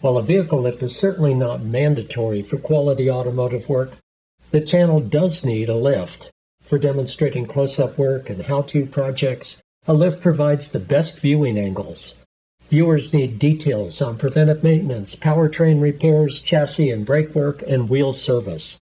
While a vehicle lift is certainly not mandatory for quality automotive work, the channel does need a lift. For demonstrating close-up work and how-to projects, a lift provides the best viewing angles. Viewers need details on preventive maintenance, powertrain repairs, chassis and brake work, and wheel service.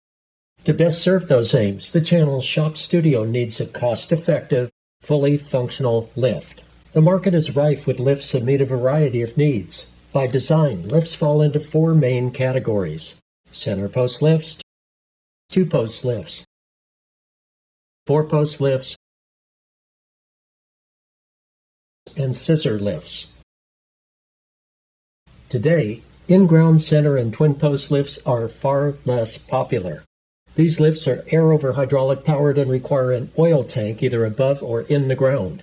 To best serve those aims, the channel's shop studio needs a cost-effective, fully functional lift. The market is rife with lifts that meet a variety of needs. By design, lifts fall into four main categories: center post lifts, two-post lifts, four-post lifts, and scissor lifts. Today, in-ground center and twin-post lifts are far less popular. These lifts are air-over hydraulic powered and require an oil tank either above or in the ground.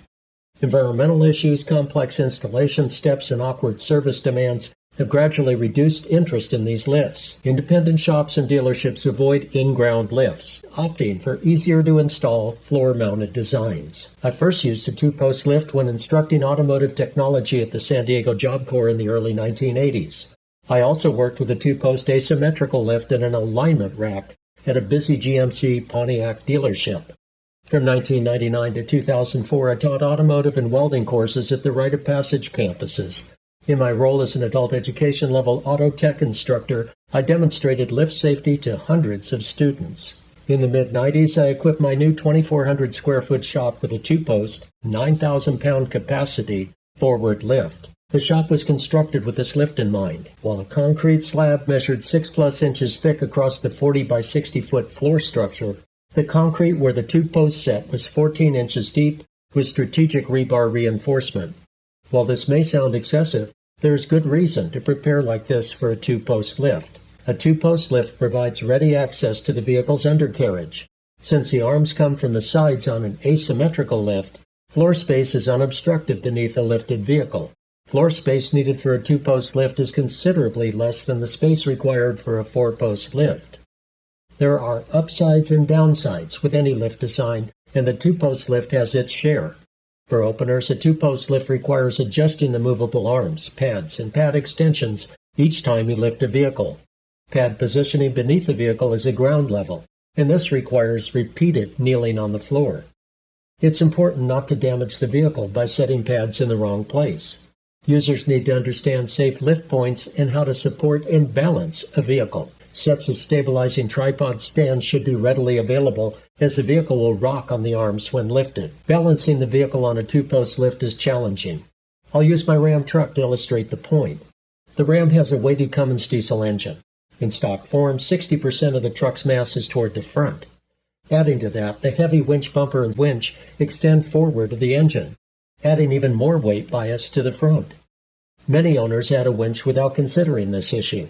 Environmental issues, complex installation steps, and awkward service demands have gradually reduced interest in these lifts. Independent shops and dealerships avoid in-ground lifts, opting for easier-to-install floor-mounted designs. I first used a two-post lift when instructing automotive technology at the San Diego Job Corps in the early 1980s. I also worked with a two-post asymmetrical lift and an alignment rack at a busy GMC Pontiac dealership. From 1999 to 2004, I taught automotive and welding courses at the Rite of Passage campuses. In my role as an adult education-level auto tech instructor, I demonstrated lift safety to hundreds of students. In the mid-90s, I equipped my new 2,400 square foot shop with a two-post, 9,000-pound capacity forward lift. The shop was constructed with this lift in mind. While a concrete slab measured 6+ inches thick across the 40 by 60 foot floor structure, the concrete where the two-post set was 14 inches deep with strategic rebar reinforcement. While this may sound excessive, there is good reason to prepare like this for a two-post lift. A two-post lift provides ready access to the vehicle's undercarriage. Since the arms come from the sides on an asymmetrical lift, floor space is unobstructed beneath a lifted vehicle. Floor space needed for a two-post lift is considerably less than the space required for a four-post lift. There are upsides and downsides with any lift design, and the two-post lift has its share. For openers, a two-post lift requires adjusting the movable arms, pads, and pad extensions each time you lift a vehicle. Pad positioning beneath the vehicle is at ground level, and this requires repeated kneeling on the floor. It's important not to damage the vehicle by setting pads in the wrong place. Users need to understand safe lift points and how to support and balance a vehicle. Sets of stabilizing tripod stands should be readily available, as the vehicle will rock on the arms when lifted. Balancing the vehicle on a two-post lift is challenging. I'll use my Ram truck to illustrate the point. The Ram has a weighted Cummins diesel engine. In stock form, 60% of the truck's mass is toward the front. Adding to that, the heavy winch bumper and winch extend forward of the engine, adding even more weight bias to the front. Many owners add a winch without considering this issue.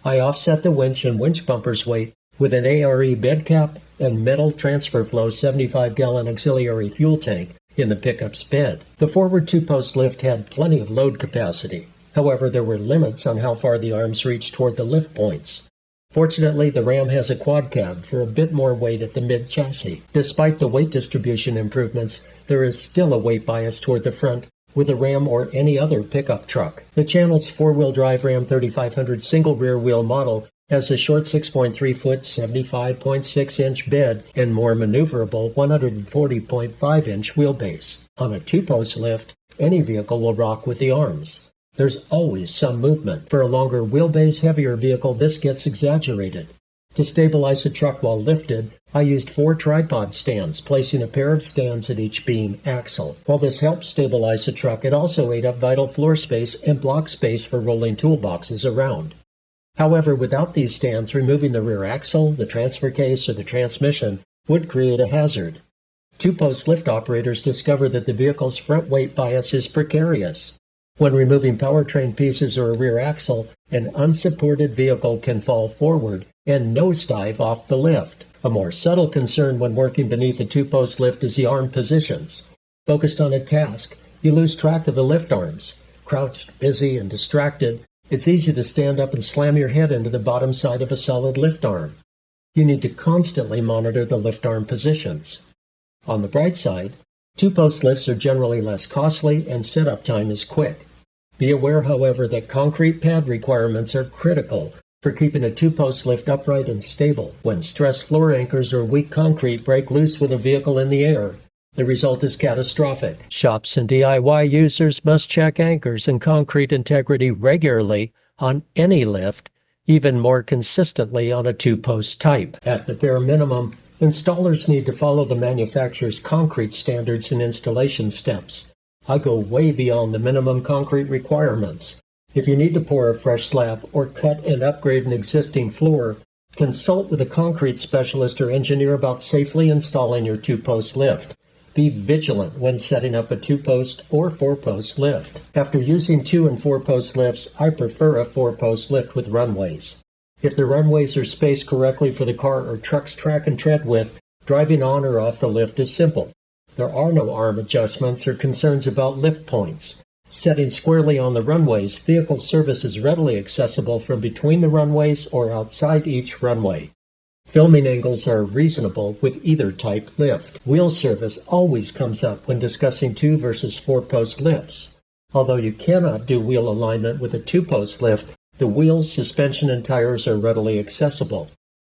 I offset the winch and winch bumper's weight with an ARE bed cap and metal transfer flow 75-gallon auxiliary fuel tank in the pickup's bed. The forward two-post lift had plenty of load capacity. However, there were limits on how far the arms reached toward the lift points. Fortunately, the Ram has a quad cab for a bit more weight at the mid-chassis. Despite the weight distribution improvements, there is still a weight bias toward the front with a Ram or any other pickup truck. The channel's four-wheel drive Ram 3500 single rear-wheel model has a short 6.3-foot, 75.6-inch bed and more maneuverable 140.5-inch wheelbase. On a two-post lift, any vehicle will rock with the arms. There's always some movement. For a longer wheelbase, heavier vehicle, this gets exaggerated. To stabilize the truck while lifted, I used 4 tripod stands, placing a pair of stands at each beam axle. While this helped stabilize the truck, it also ate up vital floor space and block space for rolling toolboxes around. However, without these stands, removing the rear axle, the transfer case, or the transmission would create a hazard. Two-post lift operators discover that the vehicle's front weight bias is precarious. When removing powertrain pieces or a rear axle, an unsupported vehicle can fall forward and nosedive off the lift. A more subtle concern when working beneath a two-post lift is the arm positions. Focused on a task, you lose track of the lift arms. Crouched, busy, and distracted, it's easy to stand up and slam your head into the bottom side of a solid lift arm. You need to constantly monitor the lift arm positions. On the bright side, two-post lifts are generally less costly and setup time is quick. Be aware, however, that concrete pad requirements are critical for keeping a two-post lift upright and stable. When stressed floor anchors or weak concrete break loose with a vehicle in the air, the result is catastrophic. Shops and DIY users must check anchors and concrete integrity regularly on any lift, even more consistently on a two-post type. At the bare minimum, installers need to follow the manufacturer's concrete standards and installation steps. I go way beyond the minimum concrete requirements. If you need to pour a fresh slab or cut and upgrade an existing floor, consult with a concrete specialist or engineer about safely installing your two-post lift. Be vigilant when setting up a two-post or four-post lift. After using two- and four-post lifts, I prefer a four-post lift with runways. If the runways are spaced correctly for the car or truck's track and tread width, driving on or off the lift is simple. There are no arm adjustments or concerns about lift points. Setting squarely on the runways, vehicle service is readily accessible from between the runways or outside each runway. Filming angles are reasonable with either type lift. Wheel service always comes up when discussing two versus four-post lifts. Although you cannot do wheel alignment with a two-post lift, the wheels, suspension, and tires are readily accessible.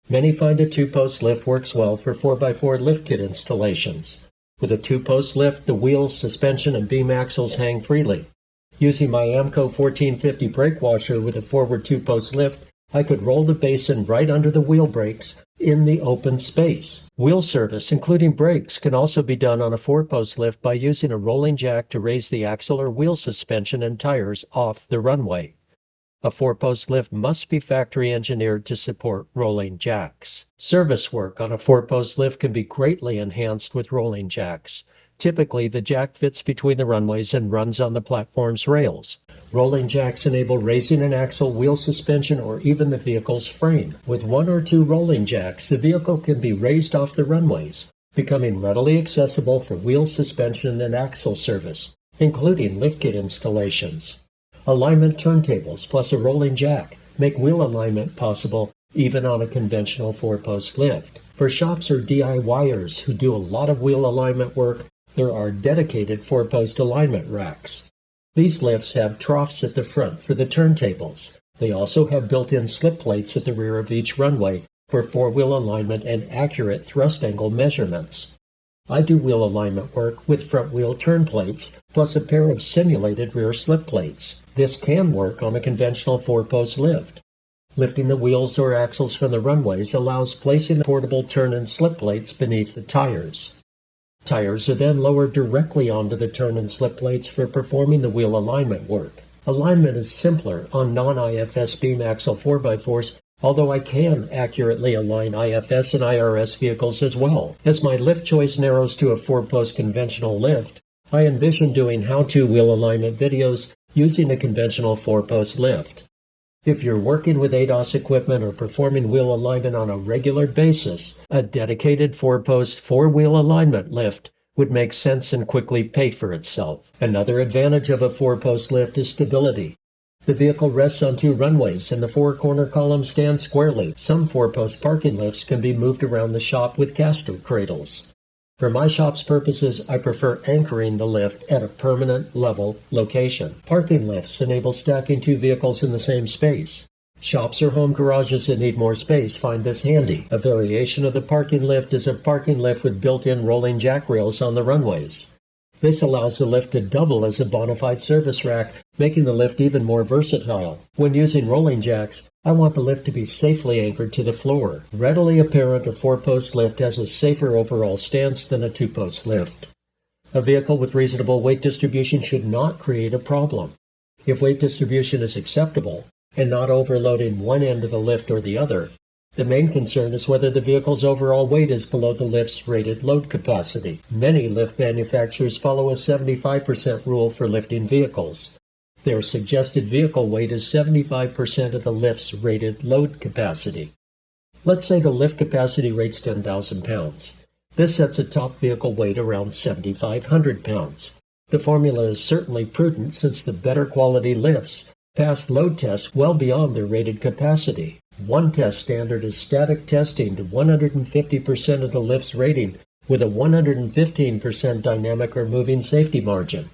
Many find a two-post lift works well for 4x4 lift kit installations. With a two-post lift, the wheels, suspension, and beam axles hang freely. Using my AMCO 1450 brake washer with a forward two-post lift, I could roll the basin right under the wheel brakes in the open space. Wheel service, including brakes, can also be done on a four-post lift by using a rolling jack to raise the axle or wheel suspension and tires off the runway. A four-post lift must be factory engineered to support rolling jacks. Service work on a four-post lift can be greatly enhanced with rolling jacks. Typically, the jack fits between the runways and runs on the platform's rails. Rolling jacks enable raising an axle, wheel suspension, or even the vehicle's frame. With one or two rolling jacks, the vehicle can be raised off the runways, becoming readily accessible for wheel suspension and axle service, including lift kit installations. Alignment turntables plus a rolling jack make wheel alignment possible even on a conventional four-post lift. For shops or DIYers who do a lot of wheel alignment work, there are dedicated four-post alignment racks. These lifts have troughs at the front for the turntables. They also have built-in slip plates at the rear of each runway for four-wheel alignment and accurate thrust angle measurements. I do wheel alignment work with front wheel turn plates, plus a pair of simulated rear slip plates. This can work on a conventional four-post lift. Lifting the wheels or axles from the runways allows placing the portable turn and slip plates beneath the tires. Tires are then lowered directly onto the turn and slip plates for performing the wheel alignment work. Alignment is simpler on non-IFS beam axle 4x4s, although I can accurately align IFS and IRS vehicles as well. As my lift choice narrows to a four-post conventional lift, I envision doing how-to wheel alignment videos using a conventional four-post lift. If you're working with ADAS equipment or performing wheel alignment on a regular basis, a dedicated four-post, four-wheel alignment lift would make sense and quickly pay for itself. Another advantage of a four-post lift is stability. The vehicle rests on two runways and the four corner columns stand squarely. Some four-post parking lifts can be moved around the shop with caster cradles. For my shop's purposes, I prefer anchoring the lift at a permanent level location. Parking lifts enable stacking two vehicles in the same space. Shops or home garages that need more space find this handy. A variation of the parking lift is a parking lift with built-in rolling jack rails on the runways. This allows the lift to double as a bona fide service rack, making the lift even more versatile. When using rolling jacks, I want the lift to be safely anchored to the floor. Readily apparent, a four-post lift has a safer overall stance than a two-post lift. A vehicle with reasonable weight distribution should not create a problem. If weight distribution is acceptable, and not overloading one end of the lift or the other, the main concern is whether the vehicle's overall weight is below the lift's rated load capacity. Many lift manufacturers follow a 75% rule for lifting vehicles. Their suggested vehicle weight is 75% of the lift's rated load capacity. Let's say the lift capacity rates 10,000 pounds. This sets a top vehicle weight around 7,500 pounds. The formula is certainly prudent since the better quality lifts pass load tests well beyond their rated capacity. One test standard is static testing to 150% of the lift's rating with a 115% dynamic or moving safety margin.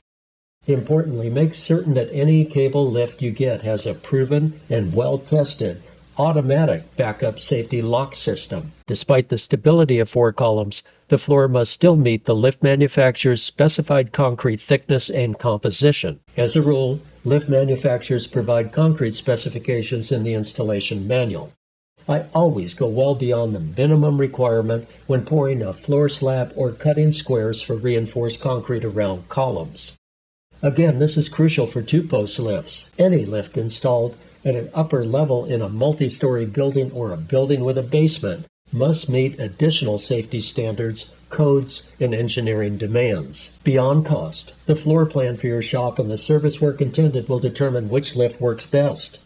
Importantly, make certain that any cable lift you get has a proven and well-tested automatic backup safety lock system. Despite the stability of 4 columns, the floor must still meet the lift manufacturer's specified concrete thickness and composition. As a rule, lift manufacturers provide concrete specifications in the installation manual. I always go well beyond the minimum requirement when pouring a floor slab or cutting squares for reinforced concrete around columns. Again, this is crucial for two-post lifts. Any lift installed at an upper level in a multi-story building or a building with a basement must meet additional safety standards, codes, and engineering demands. Beyond cost, the floor plan for your shop and the service work intended will determine which lift works best.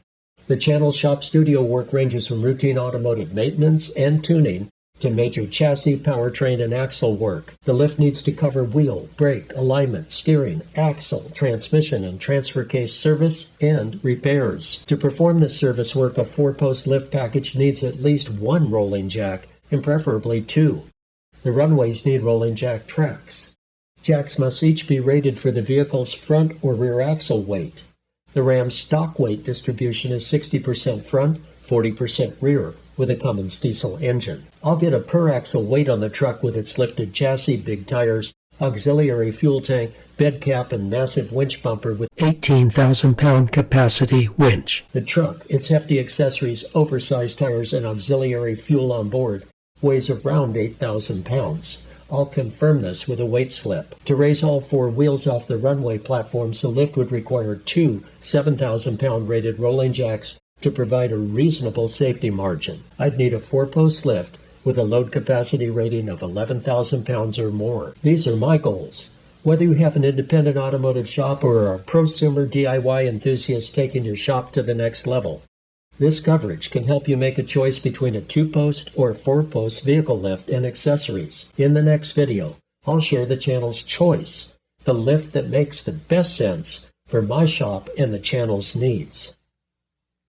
The channel's shop studio work ranges from routine automotive maintenance and tuning to major chassis, powertrain, and axle work. The lift needs to cover wheel, brake, alignment, steering, axle, transmission, and transfer case service and repairs. To perform this service work, a 4-post lift package needs at least 1 rolling jack, and preferably 2. The runways need rolling jack tracks. Jacks must each be rated for the vehicle's front or rear axle weight. The Ram's stock weight distribution is 60% front, 40% rear, with a Cummins diesel engine. I'll get a per-axle weight on the truck with its lifted chassis, big tires, auxiliary fuel tank, bed cap, and massive winch bumper with 18,000-pound capacity winch. The truck, its hefty accessories, oversized tires, and auxiliary fuel on board weighs around 8,000 pounds. I'll confirm this with a weight slip. To raise all 4 wheels off the runway platforms, the lift would require 2 7,000-pound rated rolling jacks to provide a reasonable safety margin. I'd need a 4-post lift with a load capacity rating of 11,000 pounds or more. These are my goals. Whether you have an independent automotive shop or are a prosumer DIY enthusiast taking your shop to the next level, this coverage can help you make a choice between a 2-post or 4-post vehicle lift and accessories. In the next video, I'll share the channel's choice, the lift that makes the best sense for my shop and the channel's needs.